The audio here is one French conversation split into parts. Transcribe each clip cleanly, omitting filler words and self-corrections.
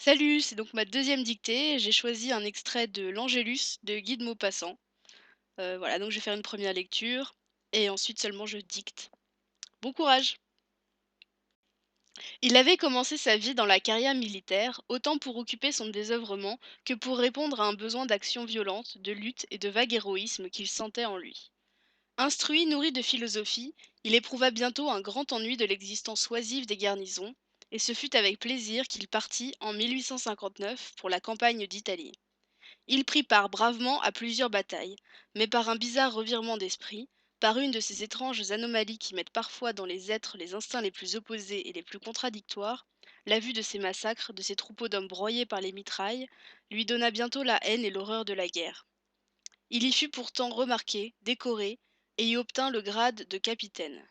Salut, c'est donc ma deuxième dictée. J'ai choisi un extrait de l'Angélus de Guy de Maupassant. Voilà, donc je vais faire une première lecture et ensuite seulement je dicte. Bon courage! Il avait commencé sa vie dans la carrière militaire, autant pour occuper son désœuvrement que pour répondre à un besoin d'action violente, de lutte et de vague héroïsme qu'il sentait en lui. Instruit, nourri de philosophie, il éprouva bientôt un grand ennui de l'existence oisive des garnisons, et ce fut avec plaisir qu'il partit en 1859 pour la campagne d'Italie. Il prit part bravement à plusieurs batailles, mais par un bizarre revirement d'esprit, par une de ces étranges anomalies qui mettent parfois dans les êtres les instincts les plus opposés et les plus contradictoires, la vue de ces massacres, de ces troupeaux d'hommes broyés par les mitrailles, lui donna bientôt la haine et l'horreur de la guerre. Il y fut pourtant remarqué, décoré, et y obtint le grade de capitaine.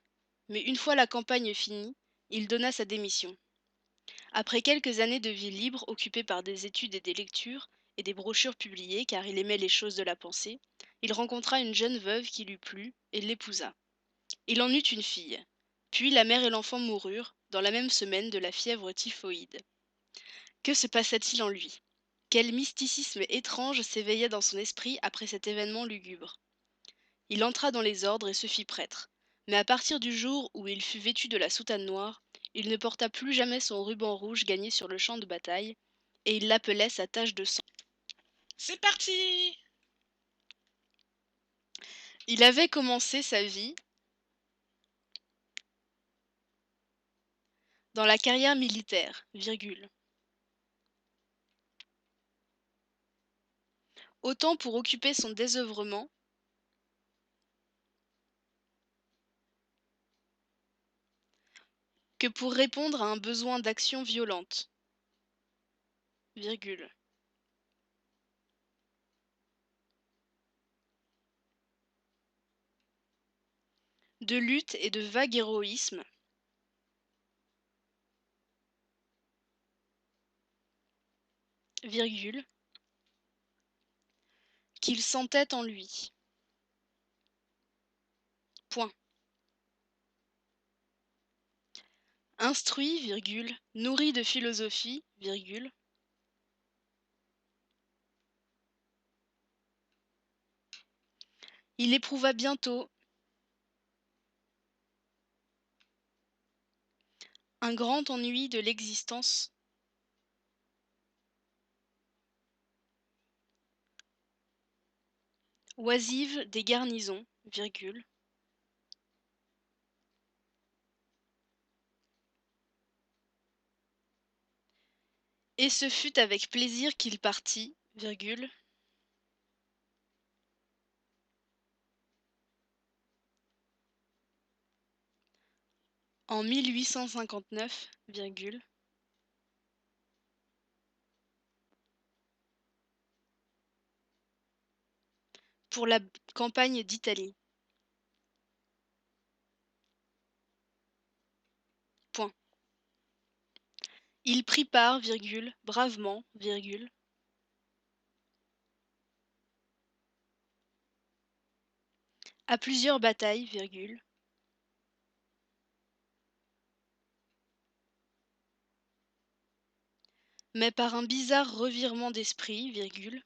Mais une fois la campagne finie, il donna sa démission. Après quelques années de vie libre occupée par des études et des lectures, et des brochures publiées car il aimait les choses de la pensée, il rencontra une jeune veuve qui lui plut et l'épousa. Il en eut une fille. Puis la mère et l'enfant moururent, dans la même semaine, de la fièvre typhoïde. Que se passa-t-il en lui? Quel mysticisme étrange s'éveilla dans son esprit après cet événement lugubre? Il entra dans les ordres et se fit prêtre. Mais à partir du jour où il fut vêtu de la soutane noire, il ne porta plus jamais son ruban rouge gagné sur le champ de bataille, et il l'appelait sa tache de sang. C'est parti! Il avait commencé sa vie dans la carrière militaire, virgule. Autant pour occuper son désœuvrement que pour répondre à un besoin d'action violente, virgule. De lutte et de vague héroïsme, virgule, qu'il sentait en lui. Point. Instruit, virgule, nourri de philosophie, virgule, il éprouva bientôt un grand ennui de l'existence oisive des garnisons, virgule, et ce fut avec plaisir qu'il partit, virgule, en 1859, virgule, pour la campagne d'Italie. Point. Il prit part, virgule, bravement, virgule, à plusieurs batailles, virgule, mais par un bizarre revirement d'esprit, virgule,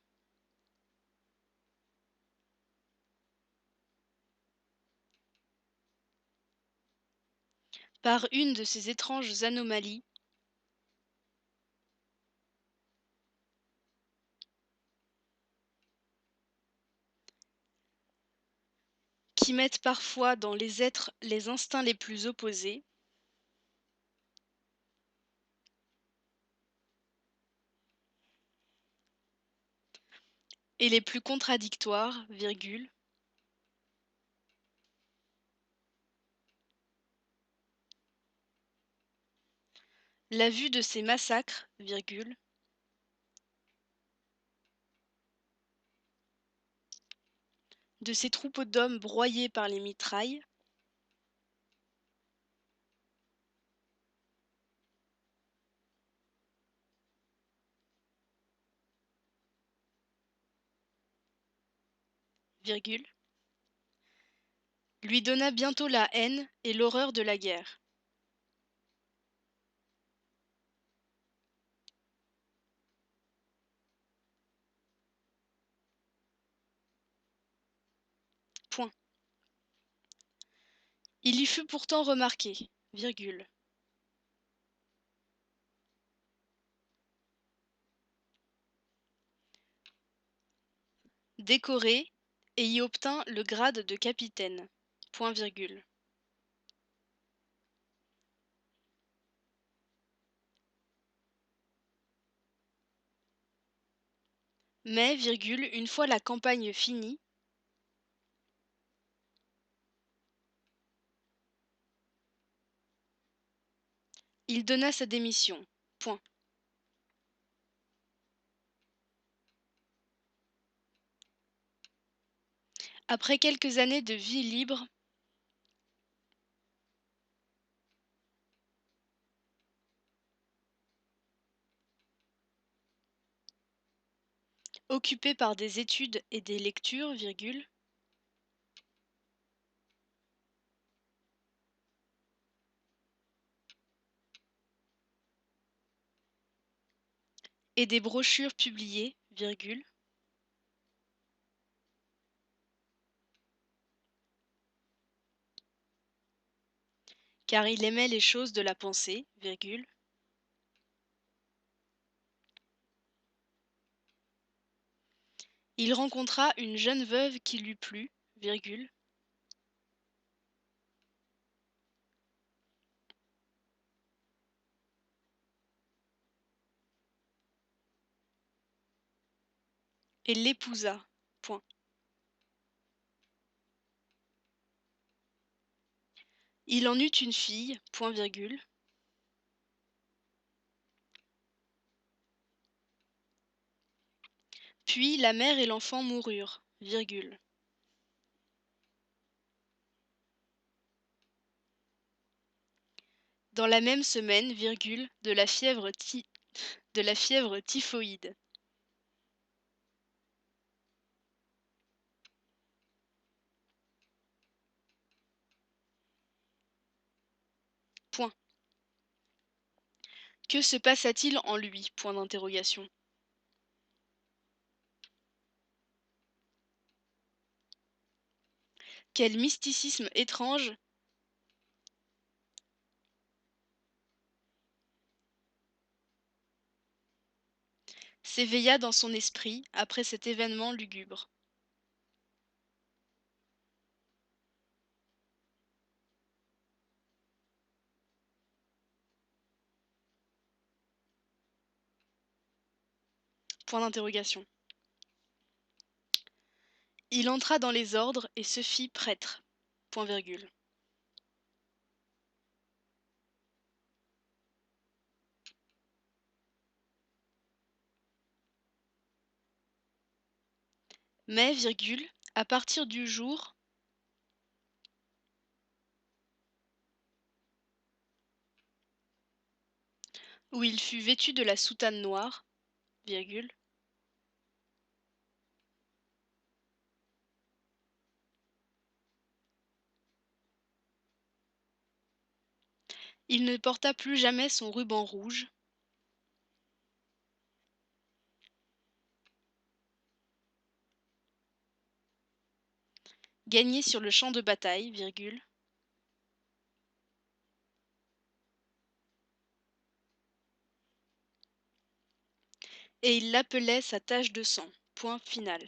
par une de ces étranges anomalies qui mettent parfois dans les êtres les instincts les plus opposés, et les plus contradictoires, virgule, la vue de ces massacres, virgule, de ces troupeaux d'hommes broyés par les mitrailles, virgule, lui donna bientôt la haine et l'horreur de la guerre. Point. Il y fut pourtant remarqué, virgule. Décoré et y obtint le grade de capitaine. Point virgule. Mais, virgule, une fois la campagne finie, il donna sa démission. Point. Après quelques années de vie libre, occupé par des études et des lectures, virgule, et des brochures publiées, virgule, car il aimait les choses de la pensée, virgule, il rencontra une jeune veuve qui lui plut, virgule, et l'épousa. Point. Il en eut une fille, point virgule, puis la mère et l'enfant moururent, virgule. Dans la même semaine, virgule, de la fièvre typhoïde. Point. Que se passa-t-il en lui? Point d'interrogation. Quel mysticisme étrange s'éveilla dans son esprit après cet événement lugubre. Point d'interrogation. Il entra dans les ordres et se fit prêtre. Point virgule. Mais, virgule, à partir du jour où il fut vêtu de la soutane noire, virgule, il ne porta plus jamais son ruban rouge, gagné sur le champ de bataille, virgule, et il l'appelait sa tache de sang. Point final.